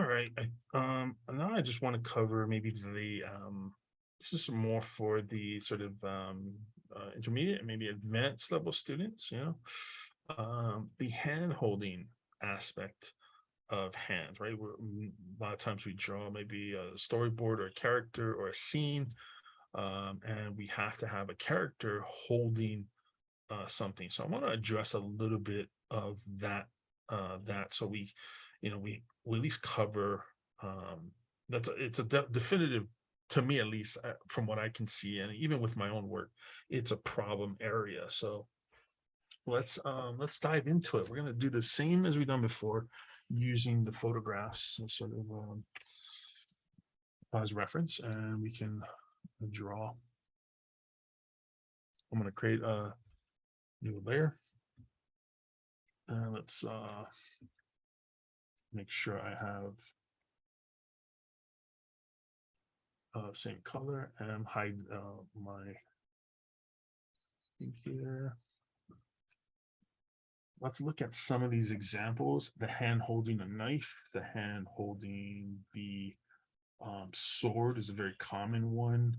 right. Now I just want to cover maybe this is more for the sort of intermediate and maybe advanced level students, the hand holding aspect of hands, right? A lot of times we draw maybe a storyboard or a character or a scene, and we have to have a character holding something. So I want to address a little bit of that so we at least cover it's a definitive, to me at least, from what I can see, and even with my own work, it's a problem area. So let's dive into it. We're going to do the same as we've done before, using the photographs as sort of as reference, and we can draw. I'm going to create a new layer, and let's make sure I have same color and hide my thing here. Let's look at some of these examples. The hand holding a knife, the hand holding the sword is a very common one.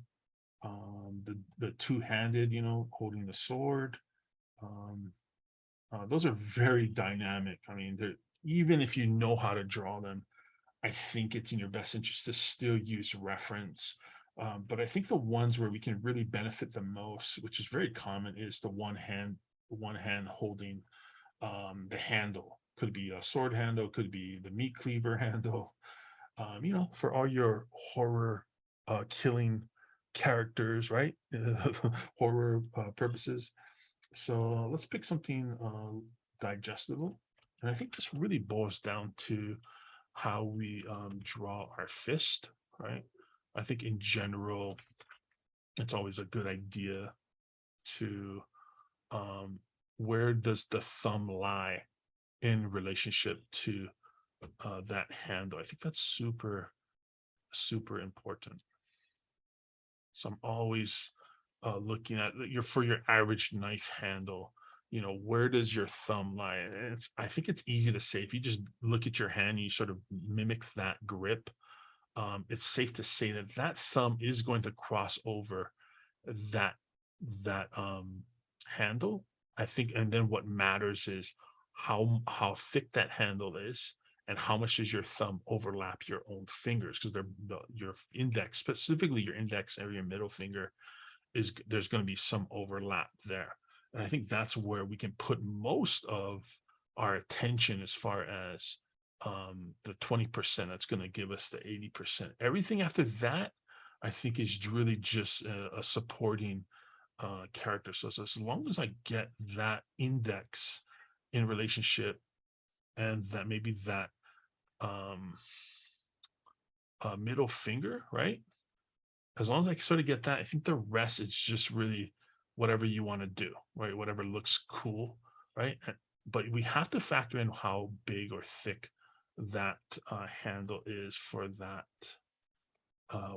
The two-handed, holding the sword. Those are very dynamic. I mean, they're, even if you know how to draw them, I think it's in your best interest to still use reference. But I think the ones where we can really benefit the most, which is very common, is the one hand holding the handle. Could be a sword handle, could be the meat cleaver handle. For all your horror killing characters, right? Horror purposes. So let's pick something digestible. And I think this really boils down to how we draw our fist, right? I think in general, it's always a good idea to where does the thumb lie in relationship to that handle. I think that's super, super important. So I'm always looking at for your average knife handle, where does your thumb lie? And I think it's easy to say if you just look at your hand and you sort of mimic that grip. It's safe to say that that thumb is going to cross over that that handle. I think, and then what matters is how thick that handle is and how much does your thumb overlap your own fingers, because your index, specifically your index or your middle finger, there's going to be some overlap there. And I think that's where we can put most of our attention as far as the 20% that's going to give us the 80%. Everything after that, I think, is really just a supporting character. So as long as I get that index in relationship, and that maybe that um, middle finger, right? As long as I sort of get that, I think the rest is just really whatever you want to do, right? Whatever looks cool, right? But we have to factor in how big or thick that handle is for that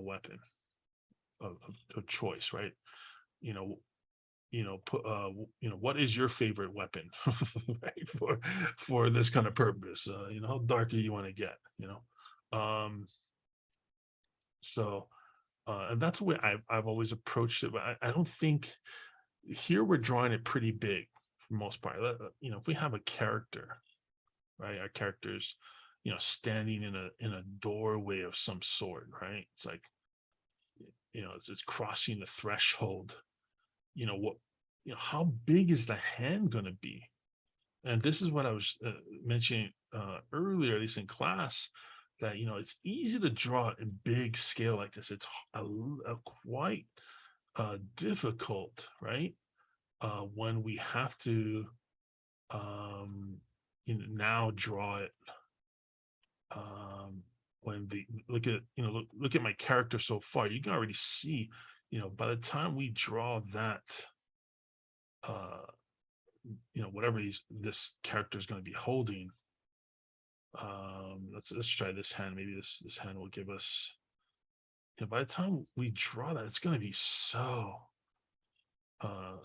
weapon of choice, right? You know, put what is your favorite weapon, right? For this kind of purpose, how dark do you want to get, so and that's the way I've always approached it. But I don't think here we're drawing it pretty big for the most part. If we have a character, right, our characters, standing in a doorway of some sort, right? It's like, it's crossing the threshold. What, how big is the hand going to be? And this is what I was mentioning earlier, at least in class, that it's easy to draw in big scale like this. It's quite difficult, right? When we have to now draw it. When the look at my character so far, you can already see, by the time we draw that, uh, whatever this character is going to be holding. Let's try this hand. Maybe this hand will give us. By the time we draw that, it's going to be so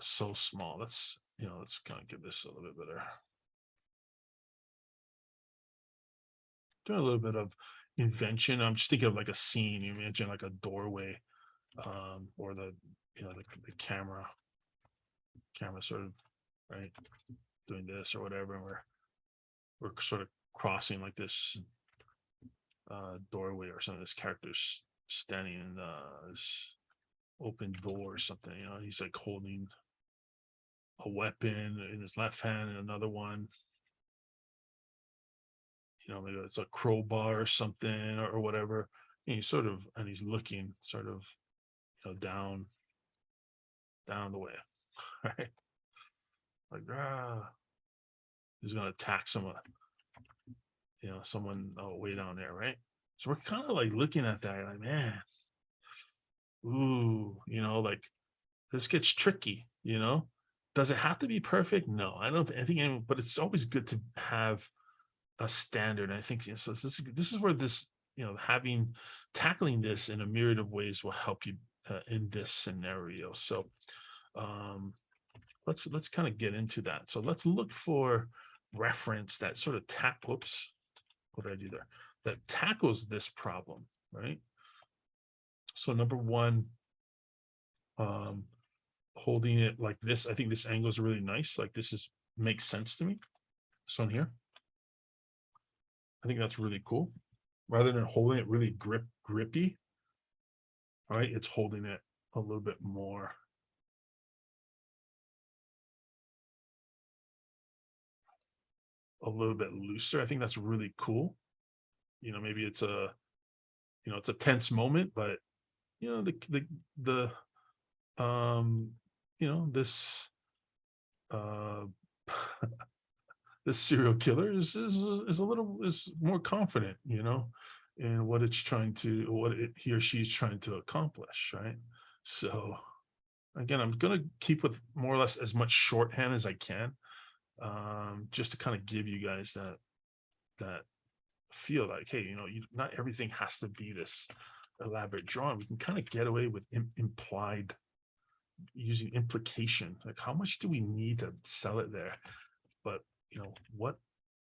so small. Let's kind of give this a little bit better. Doing a little bit of invention. I'm just thinking of like a scene. You imagine like a doorway, or the camera sort of, right, doing this or whatever, and we're sort of crossing like this doorway or something. This character's standing in this open door or something. He's like holding a weapon in his left hand and another one. Maybe it's a crowbar or something or whatever. And he's looking sort of, down the way, right? Like, he's gonna attack someone, someone way down there, right? So we're kind of like looking at that, like, man, ooh, like this gets tricky. Does it have to be perfect? No, I don't. I think, but it's always good to have a standard. I think, so. This is where this, tackling this in a myriad of ways will help you in this scenario. So, let's kind of get into that. So let's look for reference that sort of whoops, what did I do there? That tackles this problem, right? So number one, holding it like this. I think this angle is really nice. Like this makes sense to me. This one here. I think that's really cool. Rather than holding it really grippy, right? It's holding it a little bit more. A little bit looser. I think that's really cool. Maybe it's a tense moment, but the this this serial killer is more confident, in what he or she's trying to accomplish, right? So again, I'm gonna keep with more or less as much shorthand as I can, just to kind of give you guys that feel like, hey, not everything has to be this elaborate drawing. We can kind of get away with implied, using implication. Like, how much do we need to sell it there? But what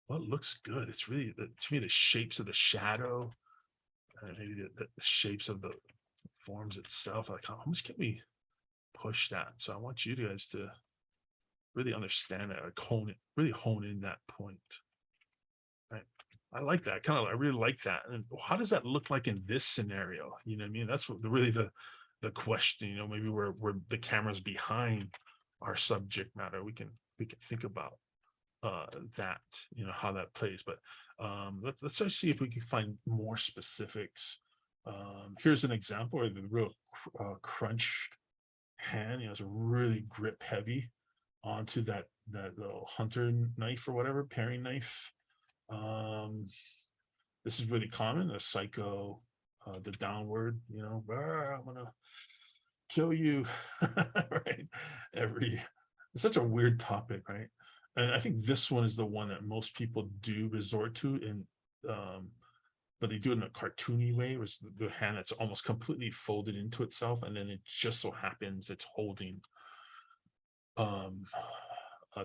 looks good? It's really, to me, the shapes of the shadow, and maybe the shapes of the forms itself. Like, how much can we push that? So I want you guys to really understand that, like really hone in that point. Right. I like that. I really like that. And how does that look like in this scenario? You know what I mean? That's what the question, maybe where the camera's behind our subject matter. We can think about that, how that plays. But let's just see if we can find more specifics. Here's an example of the real crunched hand. It's really grip heavy onto that little hunter knife or whatever, paring knife. This is really common. A psycho, the downward, I'm gonna kill you, right? It's such a weird topic, right? And I think this one is the one that most people do resort to, but they do it in a cartoony way, where the hand that's almost completely folded into itself, and then it just so happens it's holding a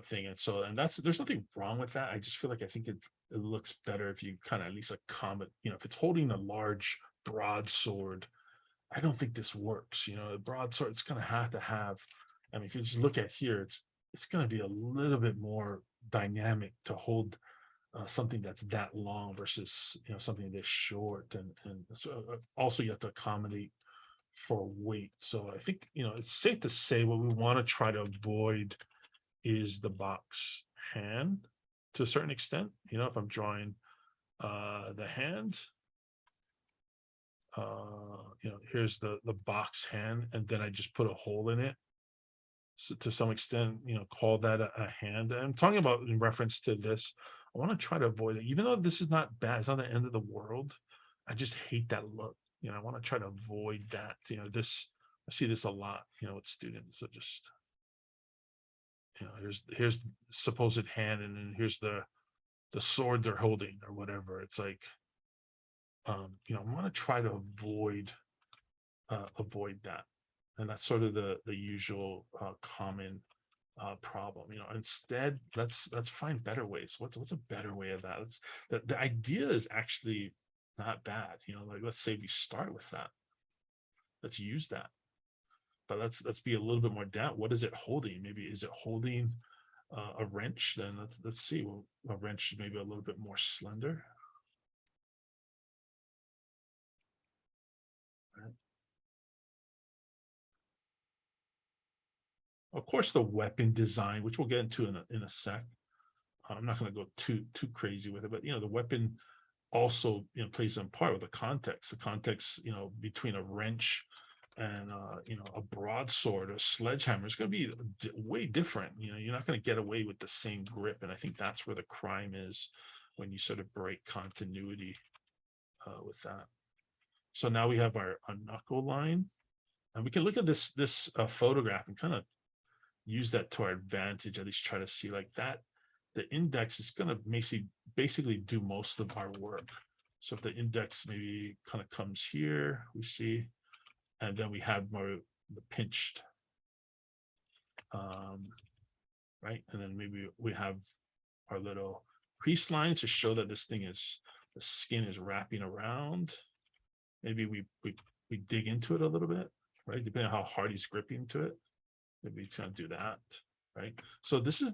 thing. And there's nothing wrong with that. I just feel like, I think it looks better if you kind of at least accommodate, if it's holding a large broadsword. I don't think this works. A broadsword, it's going to have, I mean, if you just look at here, it's going to be a little bit more dynamic to hold something that's that long versus something this short, and so also you have to accommodate for weight. So I think it's safe to say what we want to try to avoid is the box hand to a certain extent. If I'm drawing the hand, here's the box hand, and then I just put a hole in it. So to some extent, call that a hand. And I'm talking about in reference to this. I want to try to avoid it, even though this is not bad. It's not the end of the world. I just hate that look. I want to try to avoid that. I see this a lot, with students. So just, here's supposed hand, and then here's the sword they're holding or whatever. It's like, I want to try to avoid that. And that's sort of the usual common problem. Instead, let's find better ways. What's a better way of that? The idea is actually not bad. Like, let's say we start with that. Let's use that. But let's be a little bit more down. What is it holding? Maybe is it holding a wrench? Then let's see. Well, a wrench is maybe a little bit more slender. Right. Of course, the weapon design, which we'll get into in a sec. I'm not going to go too crazy with it, but the weapon also plays a part with the context. The context, between a wrench and a broadsword or a sledgehammer is going to be way different. You're not going to get away with the same grip, and I think that's where the crime is when you sort of break continuity with that. So now we have our knuckle line, and we can look at this photograph and kind of use that to our advantage. At least try to see like that. The index is going to basically do most of our work. So if the index maybe kind of comes here, we see, and then we have more the pinched, right? And then maybe we have our little crease lines to show that this thing is, the skin is wrapping around. Maybe we dig into it a little bit, right? Depending on how hard he's gripping to it. Maybe he's gonna do that, right? So this is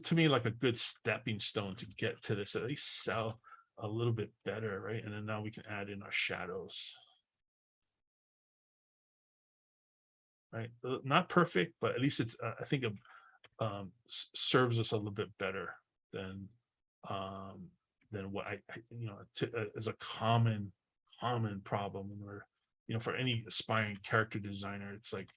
to me like a good stepping stone to get to this, at least sell a little bit better, right? And then now we can add in our shadows. Right, not perfect, but at least it's I think it serves us a little bit better than what I as a common problem when we're for any aspiring character designer. It's like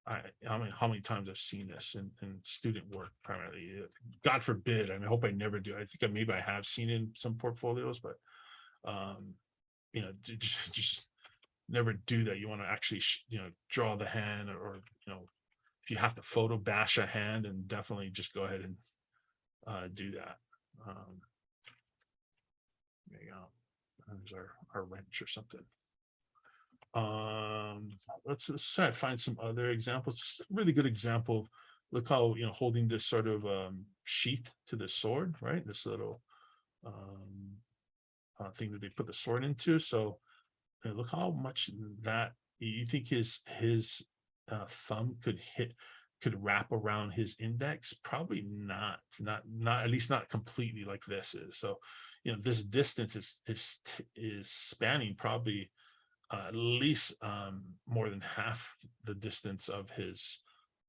I mean, how many times I've seen this in student work primarily. God forbid. I mean, I hope I never do. I think maybe I have seen in some portfolios, but just never do that. You want to actually draw the hand, or if you have to photo bash a hand, and definitely just go ahead and do that. There you go. There's our wrench or something. Let's try to find some other examples. It's a really good example. Look how holding this sort of sheath to the sword, right? This little thing that they put the sword into. So look how much that you think his thumb could wrap around his index. Probably not at least not completely like this is. So this distance is spanning probably at least more than half the distance of his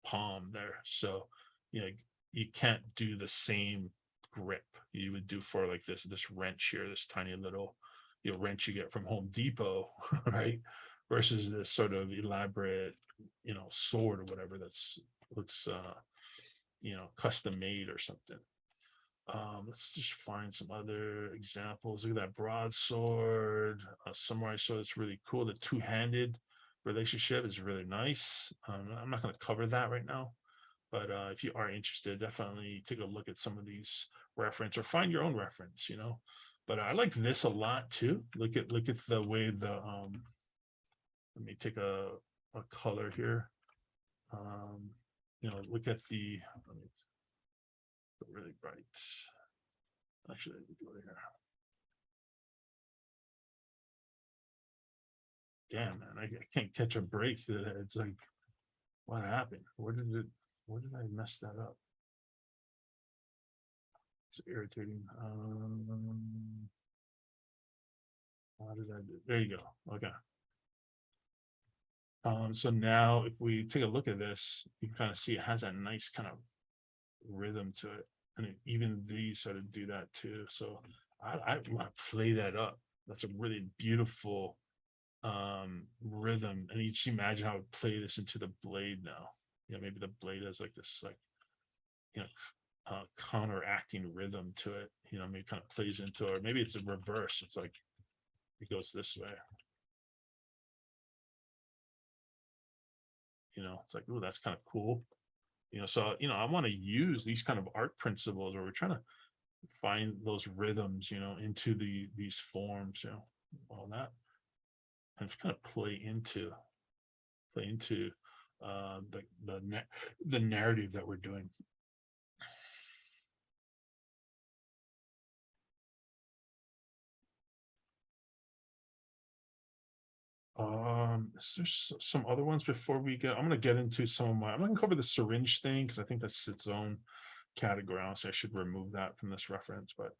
palm there. So you can't do the same grip you would do for like this wrench here, this tiny little wrench you get from Home Depot, right? Versus this sort of elaborate, sword or whatever that's looks custom made or something. Let's just find some other examples. Look at that broadsword, samurai sword. It's really cool. The two-handed relationship is really nice. I'm not going to cover that right now, but if you are interested, definitely take a look at some of these reference or find your own reference. But I like this a lot too. Look at the way the let me take a color here. Look at the really bright. Actually, let me go here. Damn, man, I can't catch a break. It's like, what happened? Where did I mess that up? It's irritating. How did I do? There you go. Okay. So now if we take a look at this, you can kind of see it has that nice kind of rhythm to it, and even these sort of do that too. So I want to play that up. That's a really beautiful rhythm, and you just imagine how I would play this into the blade now. Maybe the blade has like this counteracting rhythm to it. Maybe it kind of plays into it, or maybe it's a reverse. It's like it goes this way. It's like, oh, that's kind of cool. So I want to use these kind of art principles where we're trying to find those rhythms, into these forms, all that, and kind of play into the narrative that we're doing. Is there some other ones before we get? I'm gonna get into some of my. I'm gonna cover the syringe thing because I think that's its own category. So I should remove that from this reference. But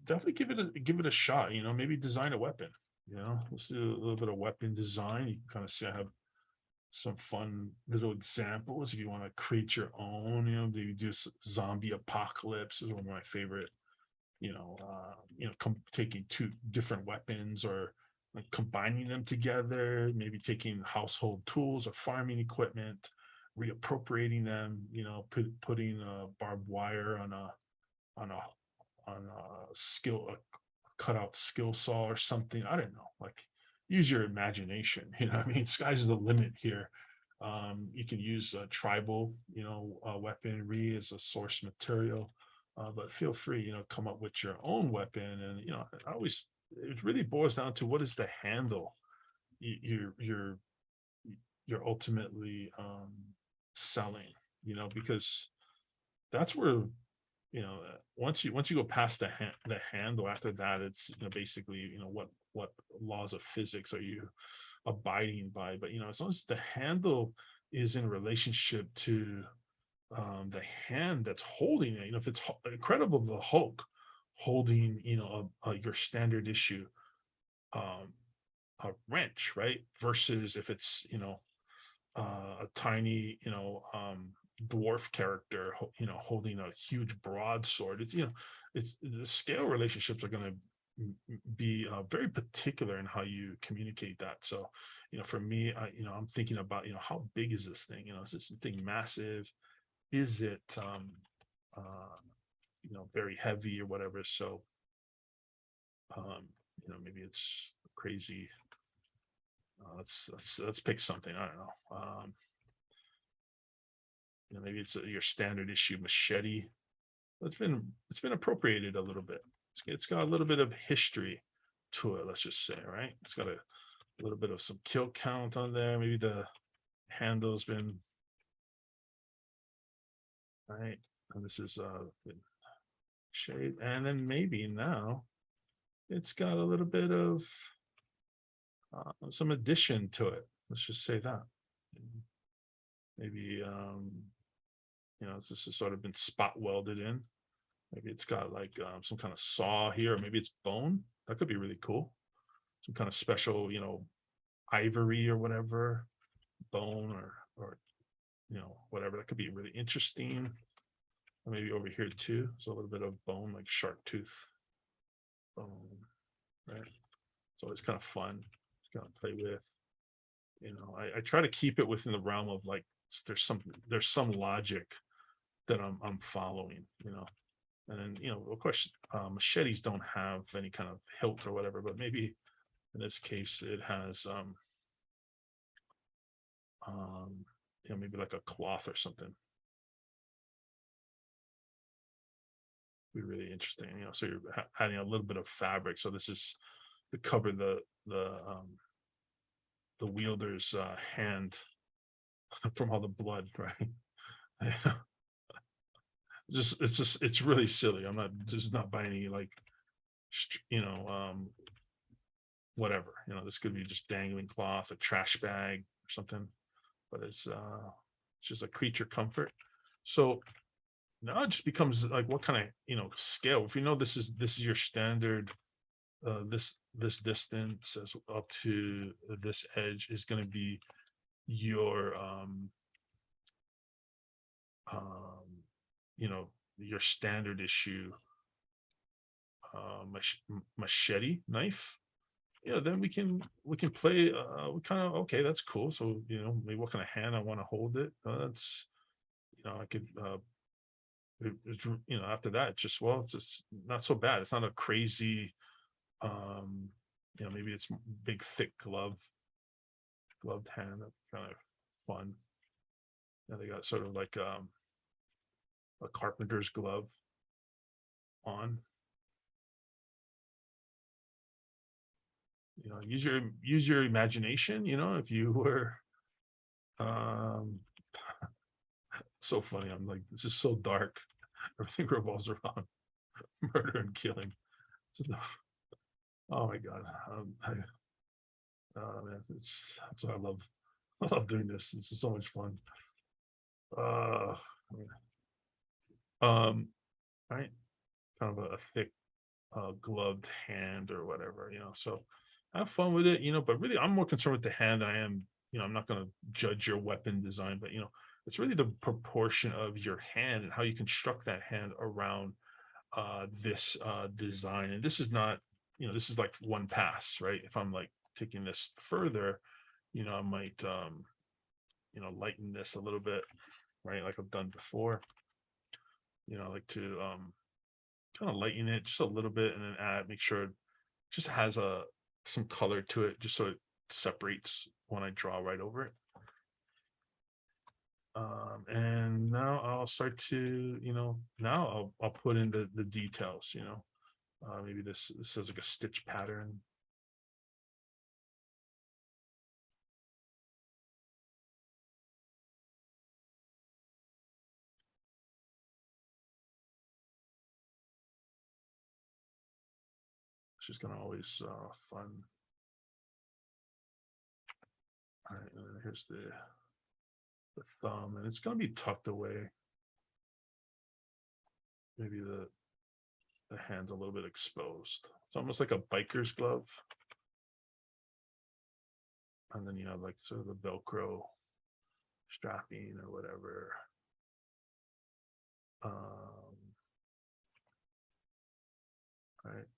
definitely give it a shot. You know, maybe design a weapon. You know, let's do a little bit of weapon design. You can kind of see I have some fun little examples if you want to create your own. You know, maybe do zombie apocalypse is one of my favorite. Taking two different weapons or like combining them together, maybe taking household tools or farming equipment, reappropriating them, putting barbed wire on a on a skill a cutout skill saw or something. I don't know. Like use your imagination. I mean, sky's the limit here. You can use tribal, weaponry as a source material, but feel free, come up with your own weapon. And I always it really boils down to what is the handle you're ultimately selling. Because that's where once you go past the handle, after that it's basically what laws of physics are you abiding by. But as long as the handle is in relationship to the hand that's holding it, if it's incredible, the Hulk holding your standard issue um a wrench, right, versus if it's a tiny dwarf character holding a huge broadsword. It's the scale relationships are going to be very particular in how you communicate that. So for me, I'm thinking about how big is this thing. Is this thing massive? Is it very heavy or whatever? So maybe it's crazy. Let's pick something. I don't know. Maybe it's your standard issue machete. It's been appropriated a little bit. It's got a little bit of history to it. Let's just say, right? It's got a little bit of some kill count on there. Maybe the handle's been right, and this is shape, and then maybe now it's got a little bit of some addition to it. Let's just say that. Maybe this has sort of been spot welded in. Maybe it's got like some kind of saw here, or maybe it's bone. That could be really cool. Some kind of special, ivory or whatever, bone or whatever. That could be really interesting. Or maybe over here too, there's a little bit of bone, like shark tooth bone, right? So it's kind of fun. Just kind of play with. I try to keep it within the realm of like there's some logic that I'm following, and then of course machetes don't have any kind of hilt or whatever, but maybe in this case it has maybe like a cloth or something. Be really interesting, so you're adding a little bit of fabric. So this is to cover the wielder's hand from all the blood, right? It's really silly. I'm not buying any like whatever. This could be just dangling cloth, a trash bag or something, but it's just a creature comfort. So now it just becomes like what kind of scale. If this is your standard, this distance as up to this edge is going to be your your standard issue machete knife. Then we can play we kind of, okay, that's cool. So maybe what kind of hand I want to hold it. That's I could after that it's just not so bad. It's not a crazy maybe it's big thick gloved hand. That's kind of fun. They got sort of like a carpenter's glove on. Use your imagination. If you were so funny. I'm like, this is so dark. Everything revolves around murder and killing. Oh my god. Man, that's what I love. I love doing this. This is so much fun. Uh, um, right, kind of a thick gloved hand or whatever, so have fun with it, but really I'm more concerned with the hand than I am, I'm not going to judge your weapon design, but it's really the proportion of your hand and how you construct that hand around this design. And this is not, this is like one pass, right? If I'm like taking this further, I might lighten this a little bit, right? Like I've done before. I like to kind of lighten it just a little bit and then make sure it just has some color to it, just so it separates when I draw right over it. And now I'll start to, now I'll put in the details, maybe this is like a stitch pattern. It's just gonna always fun. All right, and then here's the thumb, and it's gonna be tucked away. Maybe the hand's a little bit exposed. It's almost like a biker's glove. And then like sort of the Velcro strapping or whatever. Right.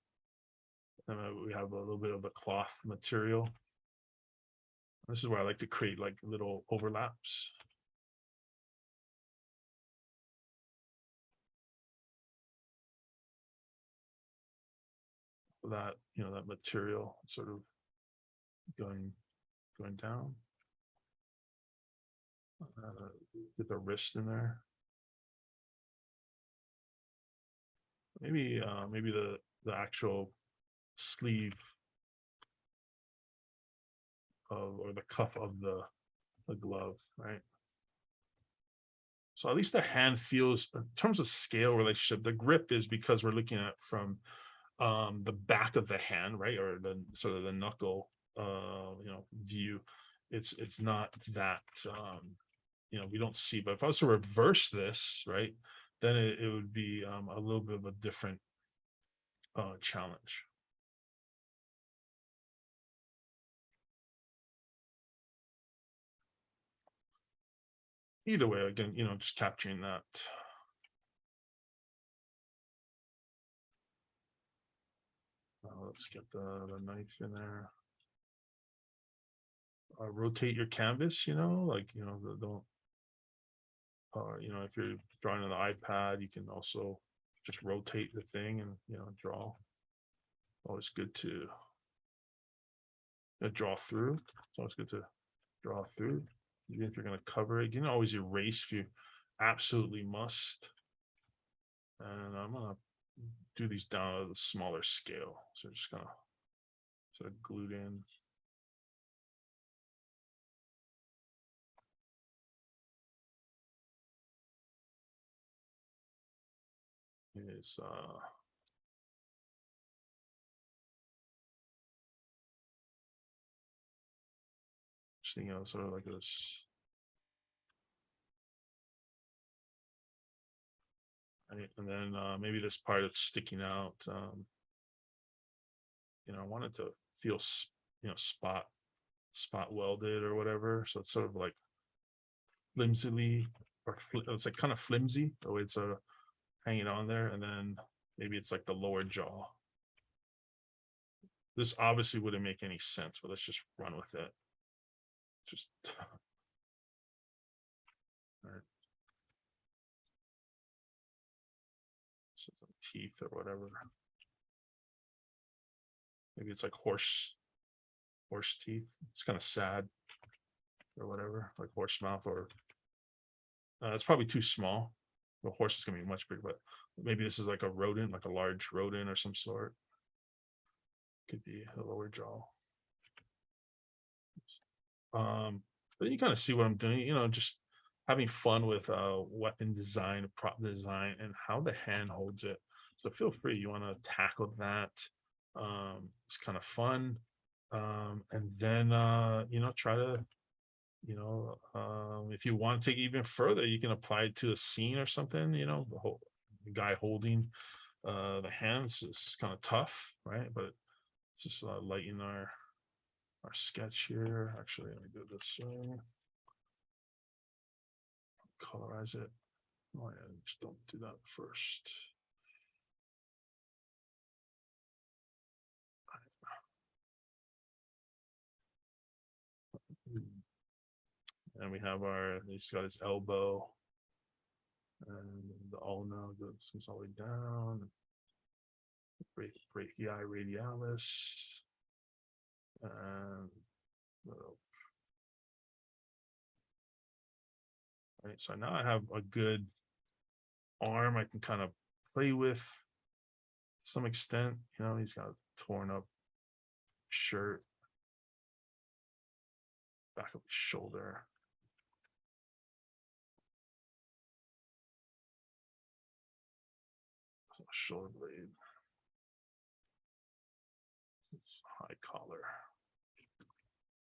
And we have a little bit of a cloth material. This is where I like to create like little overlaps. That, that material sort of going down. Get the wrist in there. Maybe the actual sleeve or the cuff of the glove, right? So at least the hand feels, in terms of scale relationship, the grip is because we're looking at from the back of the hand, right, or the sort of the knuckle view. It's not that we don't see. But if I was to reverse this, right, then it would be a little bit of a different challenge. Either way, again, just capturing that. Let's get the knife in there. Rotate your canvas, like, don't, if you're drawing on the iPad, you can also just rotate the thing and, draw. Always good to draw through. It's always good to draw through. Even if you're going to cover it, you can always erase if you absolutely must. And I'm going to do these down at a smaller scale. So I'm just going to sort of glued in. Is just thinking of sort of like this. Right, and then maybe this part that's sticking out, I want it to feel spot welded or whatever, so it's sort of like flimsily, or it's like kind of flimsy the way it's sort of hanging on there. And then maybe it's like the lower jaw. This obviously wouldn't make any sense, but let's just run with it. Just all right. So some teeth or whatever. Maybe it's like horse teeth. It's kind of sad or whatever, like horse mouth, or it's probably too small. The horse is gonna be much bigger, but maybe this is like a rodent, like a large rodent or some sort. Could be a lower jaw. But you kind of see what I'm doing, just having fun with weapon design, prop design, and how the hand holds it. So feel free, you want to tackle that. It's kind of fun. And then try to, if you want to take it even further, you can apply it to a scene or something, the guy holding the hands is kind of tough, right? But it's just lighten our sketch here. Actually, let me do this. Colorize it. Oh yeah, just don't do that first. And we have he's got his elbow. And the ulna goes all the way down. Brachii radialis. And right, so now I have a good arm I can kind of play with to some extent. He's got a torn up shirt, back of his shoulder. Shoulder blade. It's high collar.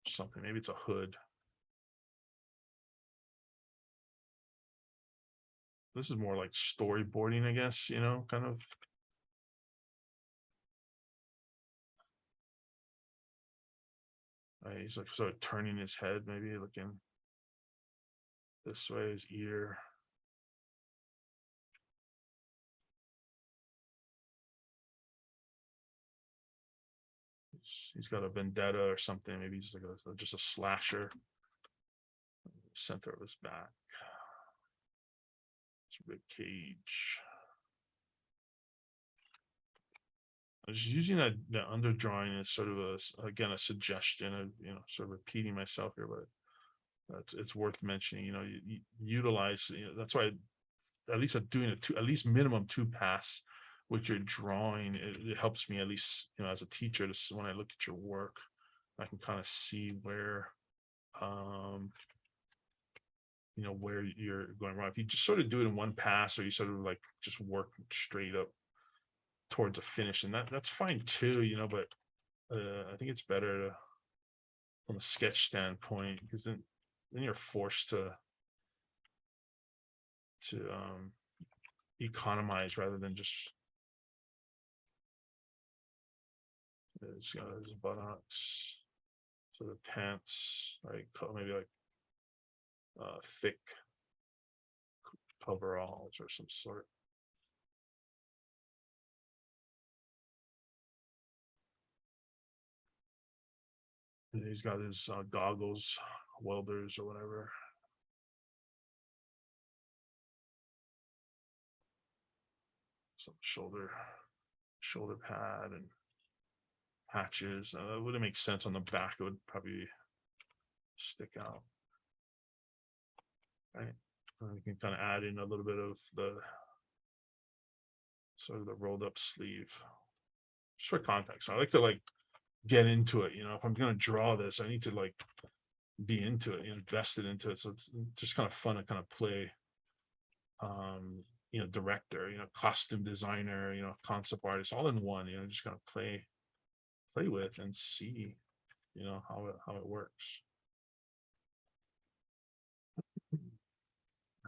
Something, maybe it's a hood. This is more like storyboarding, I guess, kind of. He's like sort of turning his head, maybe looking this way, his ear. He's got a vendetta or something. Maybe he's like just a slasher. Center of his back. It's a rib cage. I was using that underdrawing as sort of a suggestion of sort of repeating myself here, but it's worth mentioning. You utilize. That's why at least doing at least minimum 2 pass with your drawing. It helps me at least as a teacher when I look at your work, I can kind of see where where you're going wrong. If you just sort of do it in 1 pass, or you sort of like just work straight up towards a finish, and that's fine too, but I think it's better from a sketch standpoint, because then you're forced to economize rather than just it's got his buttocks, so the pants, right? Maybe like thick coveralls or some sort. And he's got his goggles, welders or whatever. Some shoulder pad and patches. It wouldn't make sense on the back. It would probably stick out. Right. You can kind of add in a little bit of the sort of the rolled up sleeve, just for context. I like to get into it. If I'm going to draw this, I need to be into it, invested into it. So it's just kind of fun to kind of play, director, costume designer, concept artist, all in one. Just kind of play with and see, how it works.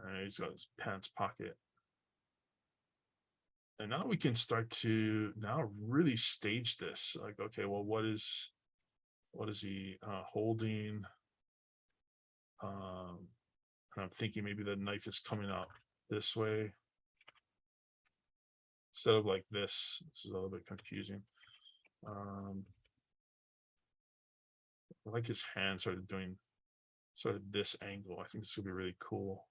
All right, he's got his pants pocket. And now we can start to really stage this. Like, okay, well, what is he holding? And I'm thinking maybe the knife is coming out this way instead of like this. This is a little bit confusing. I like his hand sort of doing sort of this angle. I think this would be really cool.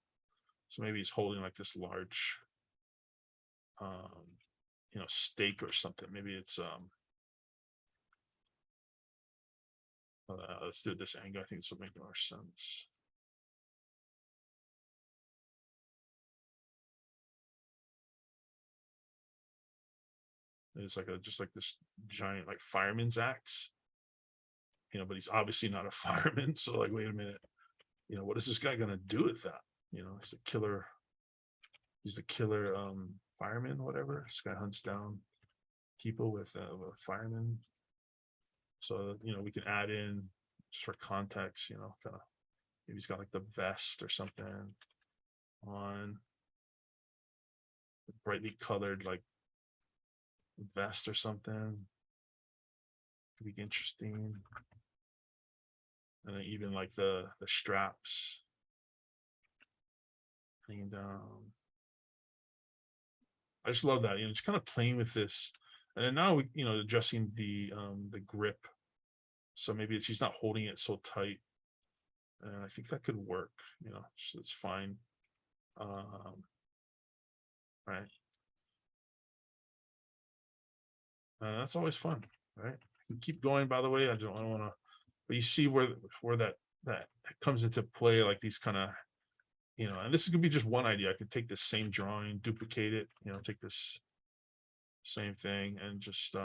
So maybe he's holding like this large steak or something. Maybe it's let's do this angle. I think this will make more sense. It's like just like this giant like fireman's axe, but he's obviously not a fireman. So like, wait a minute, what is this guy gonna do with that? He's a killer. He's a killer fireman, whatever. This guy hunts down people with firemen. So, we can add in just for context, kind of maybe he's got like the vest or something on, brightly colored like vest or something. Could be interesting. And then even like the straps hanging down. I just love that, just kind of playing with this. And then now we, adjusting the grip. So maybe she's not holding it so tight. And I think that could work, so it's fine. Right. That's always fun, right? You keep going, by the way. I don't want to, but you see where that comes into play, like these kind of, and this is gonna be just one idea. I could take this same drawing, duplicate it, take this same thing and just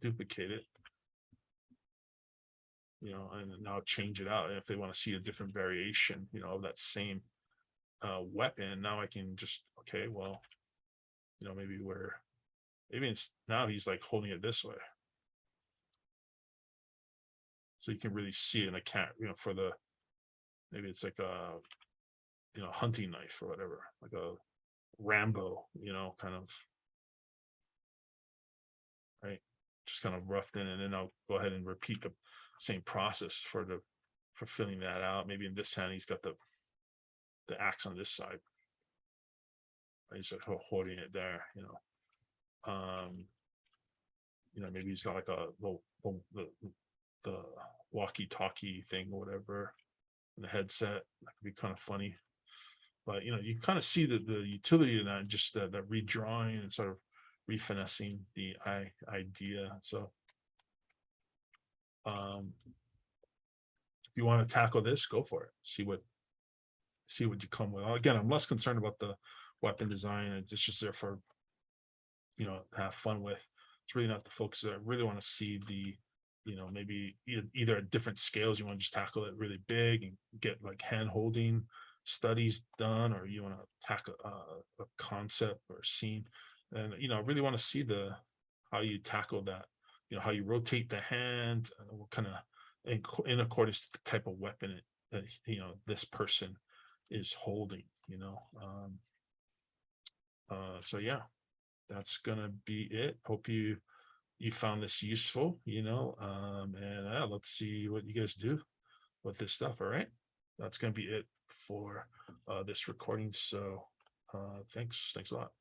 duplicate it, and now change it out. And if they want to see a different variation, of that same weapon, now I can just, okay, well, maybe it's now he's like holding it this way. So you can really see it in a cat, for the, maybe it's like a, hunting knife or whatever, like a Rambo, kind of, right? Just kind of roughed in, and then I'll go ahead and repeat the same process for filling that out. Maybe in this hand, he's got the axe on this side. He's like holding it there, maybe he's got like a little, the walkie-talkie thing or whatever, the headset. That could be kind of funny. But you kind of see the utility of that, just that redrawing and sort of refinessing the idea. So if you want to tackle this, go for it. See what you come with. Again, I'm less concerned about the weapon design. It's just there for to have fun with. It's really not the focus. I really want to see the maybe either at different scales, you want to just tackle it really big and get like hand holding studies done, or you want to tackle a concept or scene. And I really want to see how you tackle that, how you rotate the hand, what kind of in accordance to the type of weapon that this person is holding. So yeah, that's gonna be it. Hope you found this useful, and let's see what you guys do with this stuff. All right, that's gonna be it for this recording. So thanks a lot.